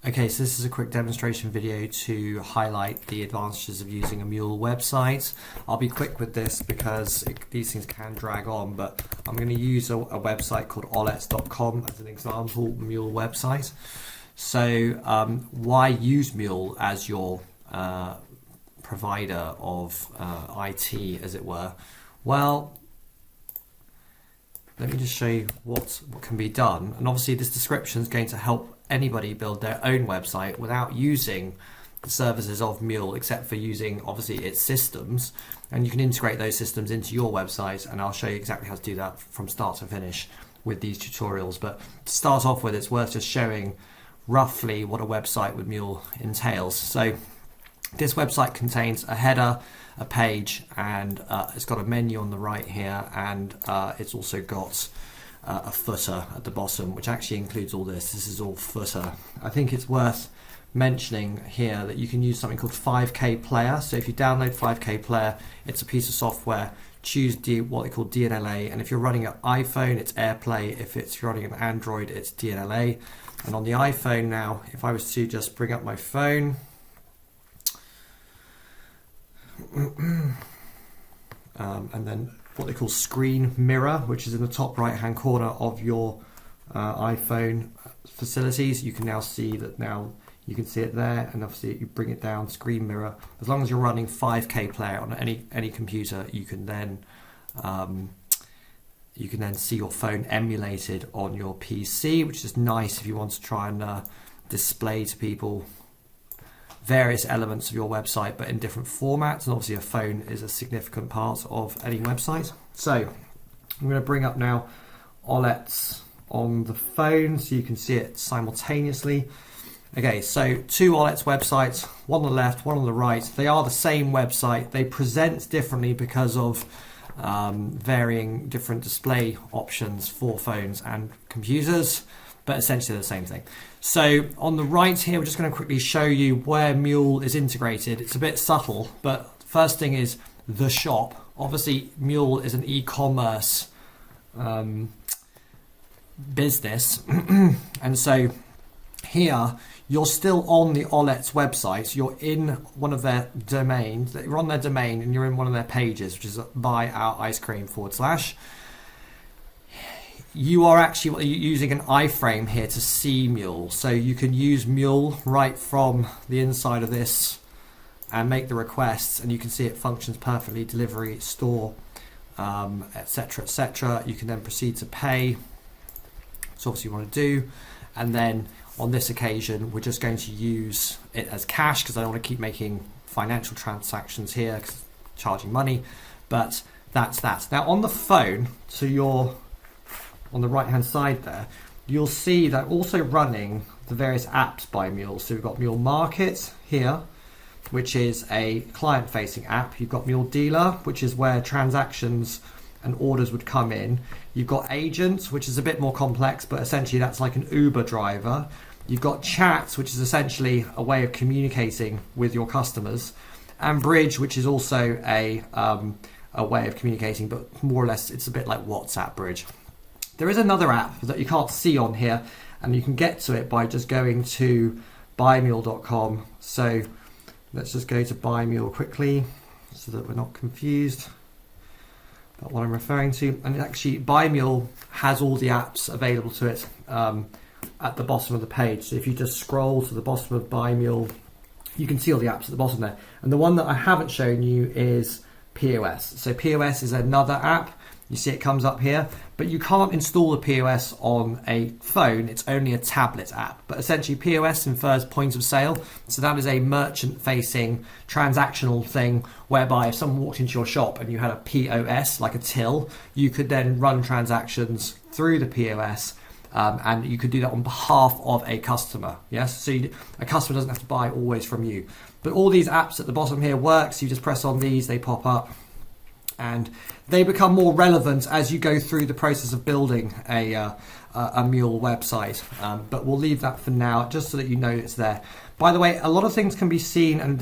Okay, so this is a quick demonstration video to highlight the advantages of using a MULE website. I'll be quick with this because these things can drag on, but I'm going to use a website called olets.com as an example, MULE website. So why use MULE as your provider of IT, as it were? Well, let me just show you what can be done. And obviously this description is going to help anybody build their own website without using the services of MULE, except for using obviously its systems. And you can integrate those systems into your website, and I'll show you exactly how to do that from start to finish with these tutorials. But to start off with, it's worth just showing roughly what a website with MULE entails. So this website contains a header, a page, and it's got a menu on the right here, and it's also got a footer at the bottom, which actually includes all this. This is all footer. I think it's worth mentioning here that you can use something called 5K Player. So if you download 5K Player, it's a piece of software. Choose what they call DNLA, and if you're running an iPhone, it's AirPlay. If you're running an Android, it's DNLA. And on the iPhone now, if I was to just bring up my phone, and then what they call screen mirror, which is in the top right hand corner of your iPhone facilities, you can now see that. Now you can see it there, and obviously you bring it down, screen mirror. As long as you're running 5K Player on any computer, you can then see your phone emulated on your PC, which is nice if you want to try and display to people various elements of your website, but in different formats. And obviously a phone is a significant part of any website. So I'm going to bring up now Olets on the phone so you can see it simultaneously. Okay, so two Olets websites, one on the left, one on the right. They are the same website. They present differently because of varying different display options for phones and computers, but essentially the same thing. So on the right here, we're just going to quickly show you where MULE is integrated. It's a bit subtle, but first thing is the shop. Obviously, MULE is an e-commerce business, and so here you're still on the Olets website. You're in one of their domains. You're on their domain, and you're in one of their pages, which is buy our ice cream /. You are actually using an iframe here to see MULE. So you can use MULE right from the inside of this and make the requests, and you can see it functions perfectly, delivery, store, etc., etc. You can then proceed to pay. So obviously you want to do. And then on this occasion, we're just going to use it as cash because I don't want to keep making financial transactions here because it's charging money. But that's that. Now on the phone, so on the right hand side there, you'll see that also running the various apps by MULE. So we've got MULE Market here, which is a client facing app. You've got MULE Dealer, which is where transactions and orders would come in. You've got Agents, which is a bit more complex, but essentially that's like an Uber driver. You've got Chat, which is essentially a way of communicating with your customers, and Bridge, which is also a way of communicating, but more or less it's a bit like WhatsApp Bridge. There is another app that you can't see on here, and you can get to it by just going to buymule.com. So let's just go to buymule quickly so that we're not confused about what I'm referring to. And actually buymule has all the apps available to it at the bottom of the page. So if you just scroll to the bottom of buymule, you can see all the apps at the bottom there. And the one that I haven't shown you is POS. So POS is another app. You see it comes up here, but you can't install the POS on a phone. It's only a tablet app. But essentially POS infers point of sale. So that is a merchant facing transactional thing whereby if someone walked into your shop and you had a POS, like a till, you could then run transactions through the POS, and you could do that on behalf of a customer. Yes, so a customer doesn't have to buy always from you. But all these apps at the bottom here work. So you just press on these, they pop up, and they become more relevant as you go through the process of building a MULE website. But we'll leave that for now, just so that you know it's there. By the way, a lot of things can be seen and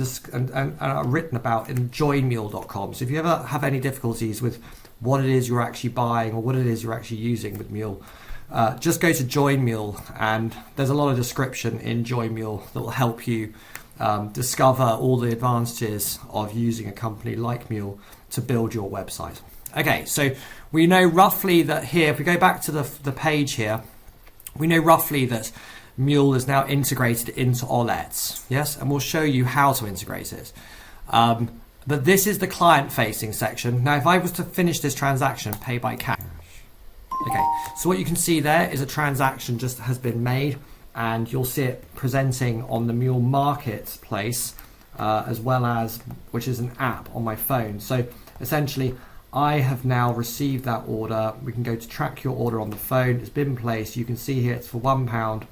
are written about in joinmule.com. So if you ever have any difficulties with what it is you're actually buying or what it is you're actually using with MULE, just go to Join MULE, and there's a lot of description in Join MULE that will help you discover all the advantages of using a company like MULE to build your website. Okay, so we know roughly that here, if we go back to the page here, we know roughly that MULE is now integrated into Olets, yes, and we'll show you how to integrate it. But this is the client-facing section. Now, if I was to finish this transaction, pay by cash. Okay, so what you can see there is a transaction just has been made, and you'll see it presenting on the MULE marketplace, as well as, which is an app on my phone. So essentially, I have now received that order. We can go to track your order on the phone. It's been placed. You can see here it's for £1.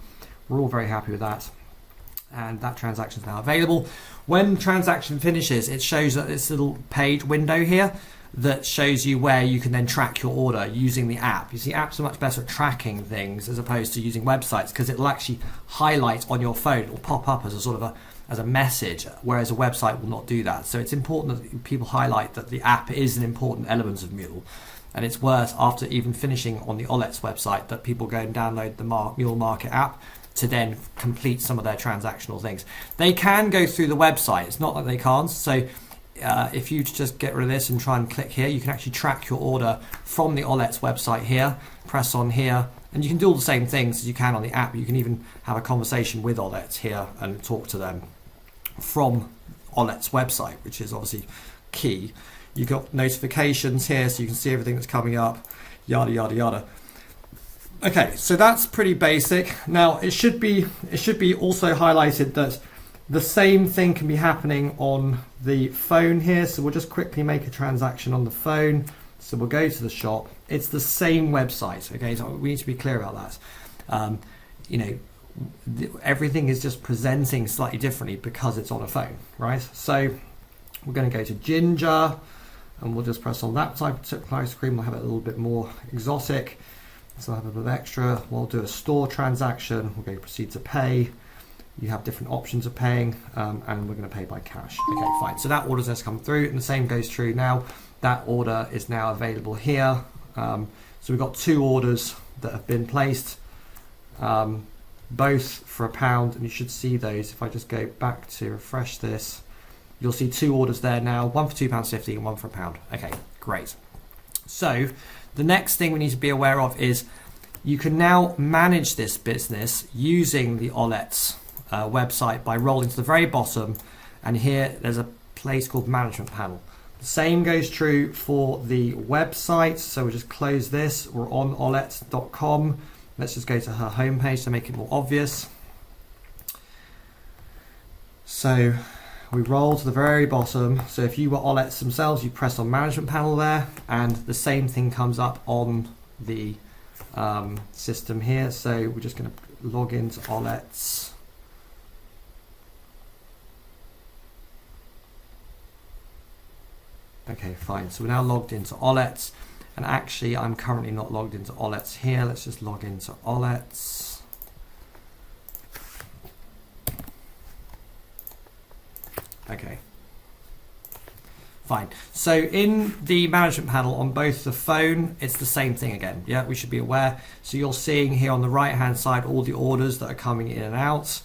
We're all very happy with that. And that transaction is now available. When transaction finishes, it shows that this little page window here that shows you where you can then track your order using the app. You see, apps are much better at tracking things as opposed to using websites, because it will actually highlight on your phone. It will pop up as a sort of as a message, whereas a website will not do that. So it's important that people highlight that the app is an important element of MULE. And it's worth, after even finishing on the Olets website, that people go and download the MULE Market app to then complete some of their transactional things. They can go through the website. It's not that they can't. So if you just get rid of this and try and click here, you can actually track your order from the Olets website here, press on here, and you can do all the same things as you can on the app. You can even have a conversation with Olets here and talk to them from Olets website, which is obviously key. You've got notifications here, so you can see everything that's coming up, yada, yada, yada. Okay, so that's pretty basic. Now, it should be also highlighted that the same thing can be happening on the phone here. So we'll just quickly make a transaction on the phone. So we'll go to the shop. It's the same website. Okay, so we need to be clear about that. Everything is just presenting slightly differently because it's on a phone, right? So we're going to go to Ginger, and we'll just press on that type of ice cream. We'll have it a little bit more exotic. So I'll have a bit of extra. We'll do a store transaction. We're going to proceed to pay. You have different options of paying, and we're going to pay by cash. Okay, fine. So that order's just come through, and the same goes true now. That order is now available here. So we've got 2 orders that have been placed, both for £1, and you should see those. If I just go back to refresh this, you'll see 2 orders there now, one for £2.50 and one for £1. Okay, great. So the next thing we need to be aware of is you can now manage this business using the Olets website by rolling to the very bottom, and here there's a place called Management Panel. The same goes true for the website, so we'll just close this. We're on olets.com. Let's just go to her homepage to make it more obvious. So we roll to the very bottom. So if you were Olets themselves, you press on Management Panel there, and the same thing comes up on the system here. So we're just going to log into Olets. Okay, fine. So we're now logged into Olets, and actually I'm currently not logged into Olets here. Let's just log into Olets. Okay, fine. So in the management panel on both the phone, it's the same thing again. Yeah, we should be aware. So you're seeing here on the right hand side all the orders that are coming in and out.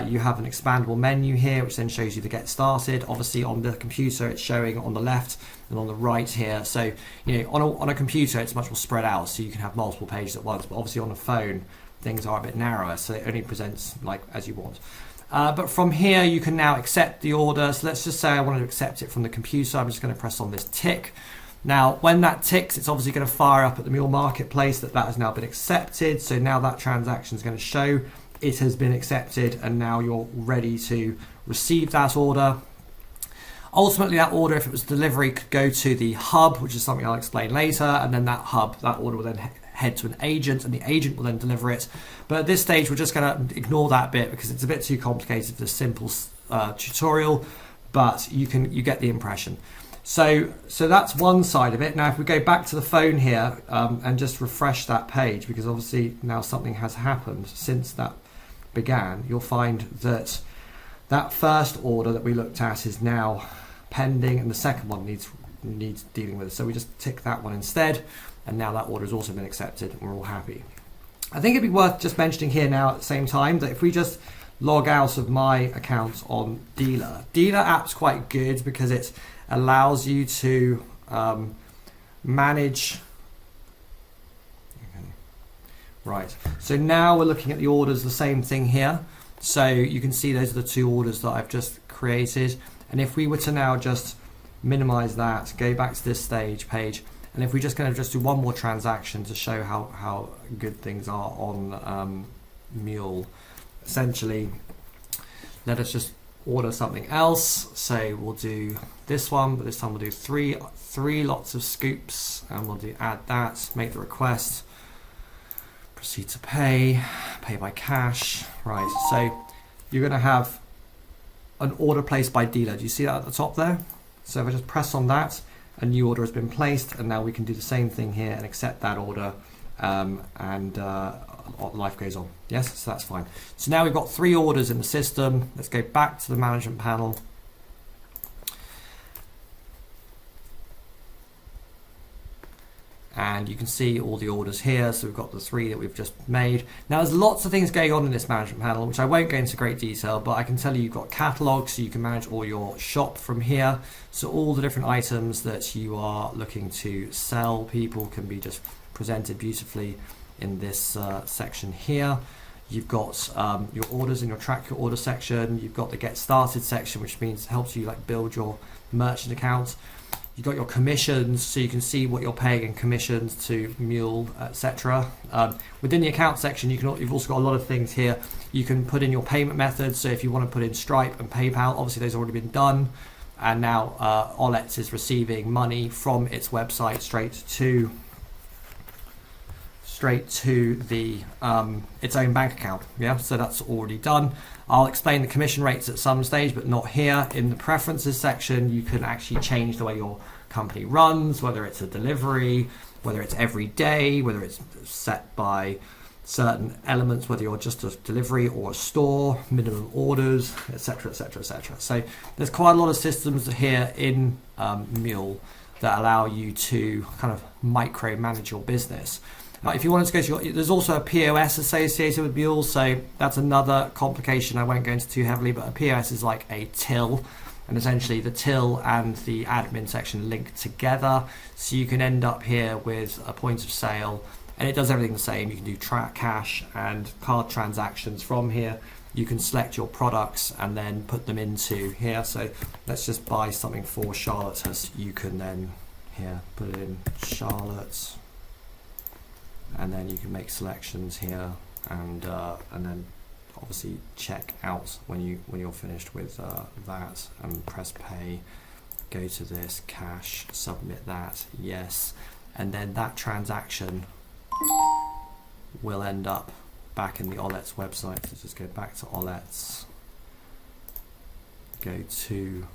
You have an expandable menu here, which then shows you the get started. Obviously on the computer it's showing on the left and on the right here. So on a computer it's much more spread out, so you can have multiple pages at once, but obviously on a phone things are a bit narrower, so it only presents like as you want. But from here you can now accept the order. So let's just say I want to accept it from the computer. I'm just going to press on this tick. Now when that ticks, it's obviously going to fire up at the MULE marketplace that has now been accepted. So now that transaction is going to show it has been accepted, and now you're ready to receive that order. Ultimately, that order, if it was delivery, could go to the hub, which is something I'll explain later, and then that order will then head to an agent, and the agent will then deliver it. But at this stage, we're just going to ignore that bit because it's a bit too complicated for a simple tutorial, but you get the impression. So that's one side of it. Now, if we go back to the phone here and just refresh that page, because obviously now something has happened since that began, you'll find that that first order that we looked at is now pending, and the second one needs dealing with. So we just tick that one instead, and now that order has also been accepted, and we're all happy. I think it'd be worth just mentioning here now at the same time that if we just log out of my account on Dealer app's quite good because it allows you to manage. Okay. Right, so now we're looking at the orders, the same thing here. So you can see those are the 2 orders that I've just created. And if we were to now just minimize that, go back to this stage page, and if we just kind of just do one more transaction to show how good things are on MULE, essentially, let us just order something else. So we'll do this one, but this time we'll do three lots of scoops, and we'll do add that, make the request, proceed to pay by cash. Right, so you're going to have an order placed by Dealer. Do you see that at the top there? So if I just press on that, a new order has been placed, and now we can do the same thing here and accept that order, and life goes on. Yes, so that's fine. So now we've got 3 orders in the system. Let's go back to the management panel. And you can see all the orders here. So we've got the 3 that we've just made. Now there's lots of things going on in this management panel, which I won't go into great detail, but I can tell you you've got catalogs, so you can manage all your shop from here. So all the different items that you are looking to sell people can be just presented beautifully in this section here. You've got your orders in your track your order section. You've got the get started section, which means helps you like build your merchant account. You've got your commissions, so you can see what you're paying in commissions to MULE, etc. Within the account section, you've also got a lot of things here. You can put in your payment methods. So if you want to put in Stripe and PayPal, obviously those have already been done. And now Olets is receiving money from its website straight to the its own bank account. Yeah, so that's already done. I'll explain the commission rates at some stage, but not here. In the preferences section, you can actually change the way your company runs, whether it's a delivery, whether it's every day, whether it's set by certain elements, whether you're just a delivery or a store, minimum orders, etc., etc., etc. So there's quite a lot of systems here in MULE that allow you to kind of micromanage your business. If you wanted to go to there's also a POS associated with MULE, so that's another complication I won't go into too heavily, but a POS is like a till, and essentially the till and the admin section link together, so you can end up here with a point of sale, and it does everything the same. You can do cash and card transactions from here. You can select your products and then put them into here. So let's just buy something for Charlotte. You can then here put it in Charlotte, and then you can make selections here, and then obviously check out when you're finished with that, and press pay. Go to this cash, submit that, yes, and then that transaction will end up back in the Olets website. So just go back to Olets, go to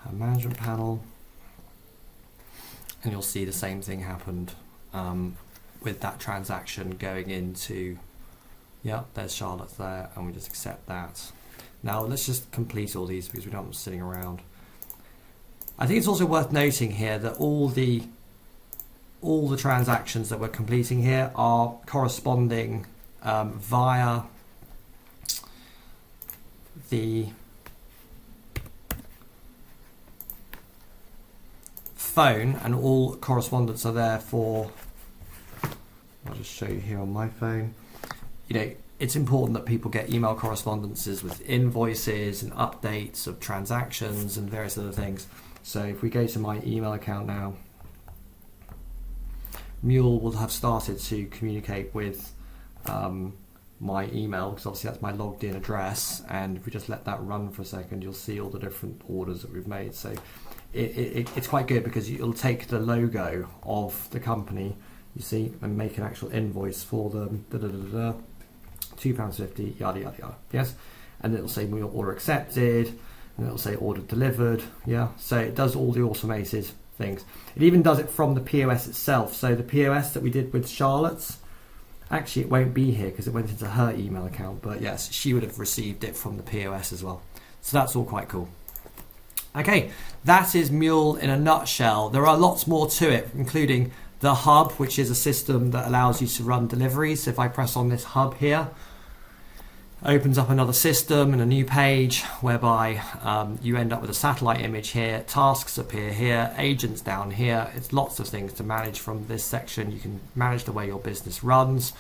our management panel, and you'll see the same thing happened with that transaction going into, yeah, there's Charlotte there, and we just accept that. Now let's just complete all these because we don't want them sitting around. I think it's also worth noting here that all the transactions that we're completing here are corresponding via the phone, and all correspondence are there for, I'll just show you here on my phone. You know, it's important that people get email correspondences with invoices and updates of transactions and various other things. So if we go to my email account now, MULE will have started to communicate with my email, because obviously that's my logged in address, and if we just let that run for a second, you'll see all the different orders that we've made. So it's quite good because it'll take the logo of the company, you see, and make an actual invoice for them, £2.50, yada yada yada, yes, and it'll say MULE order accepted, and it'll say order delivered, yeah, so it does all the automated things. It even does it from the POS itself. So the POS that we did with Charlotte's, actually it won't be here because it went into her email account, but yes, she would have received it from the POS as well. So that's all quite cool. Okay, that is MULE in a nutshell. There are lots more to it, including the hub, which is a system that allows you to run deliveries. So if I press on this hub here, opens up another system and a new page whereby you end up with a satellite image here, tasks appear here, agents down here. It's lots of things to manage from this section. You can manage the way your business runs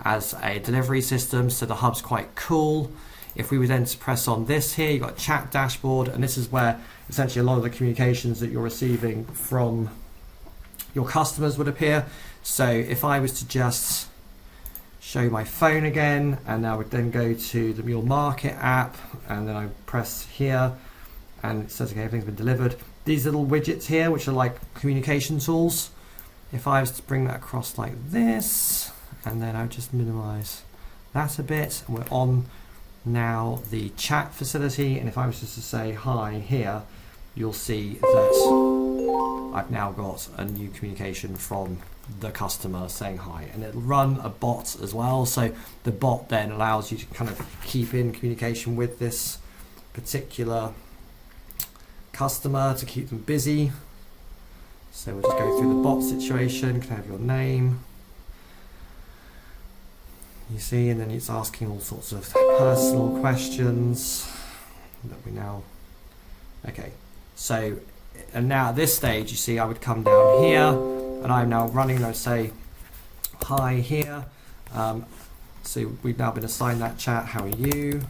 as a delivery system, so the hub's quite cool. If we were then to press on this here, you've got a chat dashboard, and this is where essentially a lot of the communications that you're receiving from your customers would appear. So if I was to just show my phone again, and I would then go to the MULE Market app, and then I press here, and it says, okay, everything's been delivered. These little widgets here, which are like communication tools, if I was to bring that across like this, and then I would just minimize that a bit, and we're on now the chat facility, and if I was just to say hi here, you'll see that I've now got a new communication from the customer saying hi, and it'll run a bot as well, so the bot then allows you to kind of keep in communication with this particular customer to keep them busy. So we'll just go through the bot situation. Can I have your name? You see, and then it's asking all sorts of personal questions that we now, okay, so, and now at this stage, you see I would come down here, and I'm now running, let's say, hi here. So we've now been assigned that chat, how are you?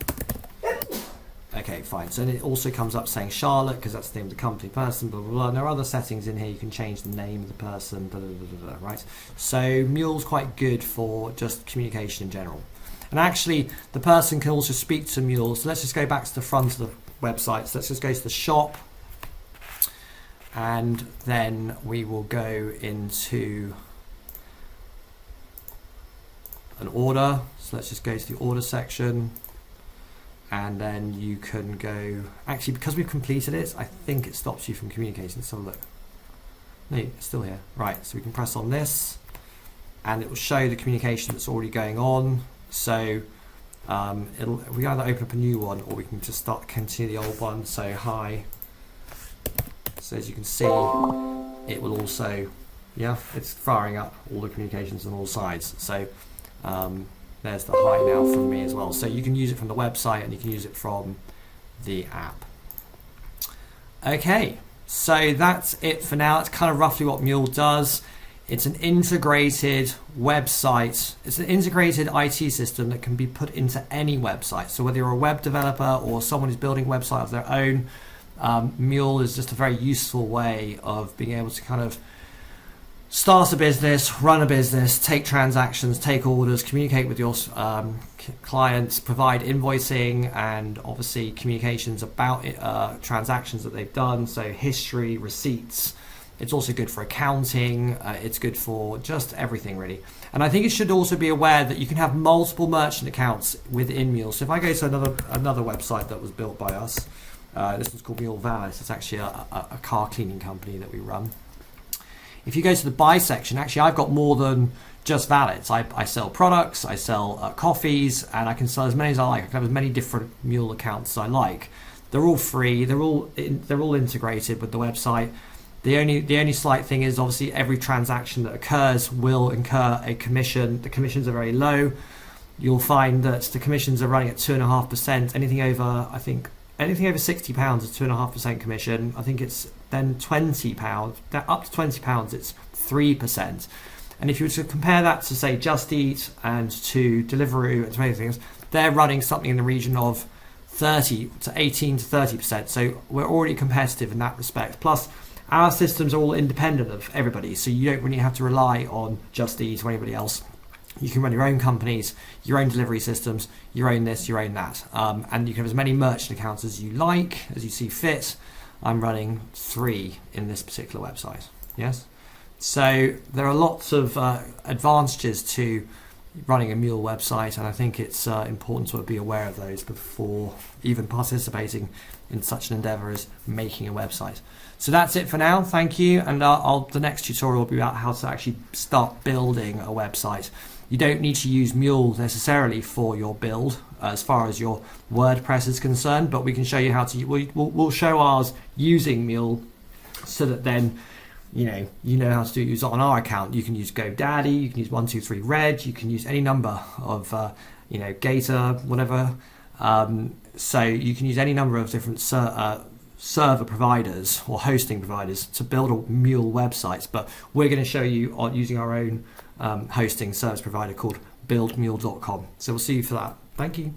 Okay, fine. So it also comes up saying Charlotte, because that's the name of the company person, blah, blah, blah. And there are other settings in here. You can change the name of the person, blah, blah, blah, blah, right? So MULE's quite good for just communication in general. And actually, the person can also speak to MULE. So let's just go back to the front of the website. So let's just go to the shop. And then we will go into an order. So let's just go to the order section. And then you can go, actually, because we've completed it, I think it stops you from communicating. Let's have a look. No, it's still here. Right, so we can press on this, and it will show the communication that's already going on. So we either open up a new one, or we can just continue the old one. So hi. So as you can see, it will also, yeah, it's firing up all the communications on all sides. So there's the hi now from me as well. So you can use it from the website, and you can use it from the app. Okay, so that's it for now. That's kind of roughly what MULE does. It's an integrated website. It's an integrated IT system that can be put into any website. So whether you're a web developer or someone who's building a website of their own, MULE is just a very useful way of being able to kind of start a business, run a business, take transactions, take orders, communicate with your clients, provide invoicing, and obviously communications about transactions that they've done, so history, receipts. It's also good for accounting. It's good for just everything, really. And I think you should also be aware that you can have multiple merchant accounts within MULE. So if I go to another website that was built by us, this one's called MULE Valet. It's actually a car cleaning company that we run. If you go to the buy section, actually I've got more than just valets. I sell products, I sell coffees, and I can sell as many as I like. I can have as many different MULE accounts as I like. They're all free. They're all integrated with the website. The only slight thing is obviously every transaction that occurs will incur a commission. The commissions are very low. You'll find that the commissions are running at 2.5%. Anything over £60 is 2.5% commission. I think it's then £20, up to £20, it's 3%. And if you were to compare that to, say, Just Eat and to Deliveroo and to many things, they're running something in the region of 18 to 30%. So we're already competitive in that respect. Plus, our systems are all independent of everybody, so you don't really have to rely on Just Eat or anybody else. You can run your own companies, your own delivery systems, your own this, your own that. And you can have as many merchant accounts as you like, as you see fit. I'm running 3 in this particular website. Yes. So there are lots of advantages to running a MULE website, and I think it's important to be aware of those before even participating in such an endeavor as making a website. So that's it for now. Thank you, and the next tutorial will be about how to actually start building a website. You don't need to use MULE necessarily for your build as far as your WordPress is concerned, but we can show you how to. We'll show ours using MULE, so that then you know how to use it on our account. You can use GoDaddy, you can use 123Red, you can use any number of Gator, whatever. So you can use any number of different server providers or hosting providers to build a MULE websites, but we're going to show you on using our own hosting service provider called buildmule.com. So we'll see you for that. Thank you.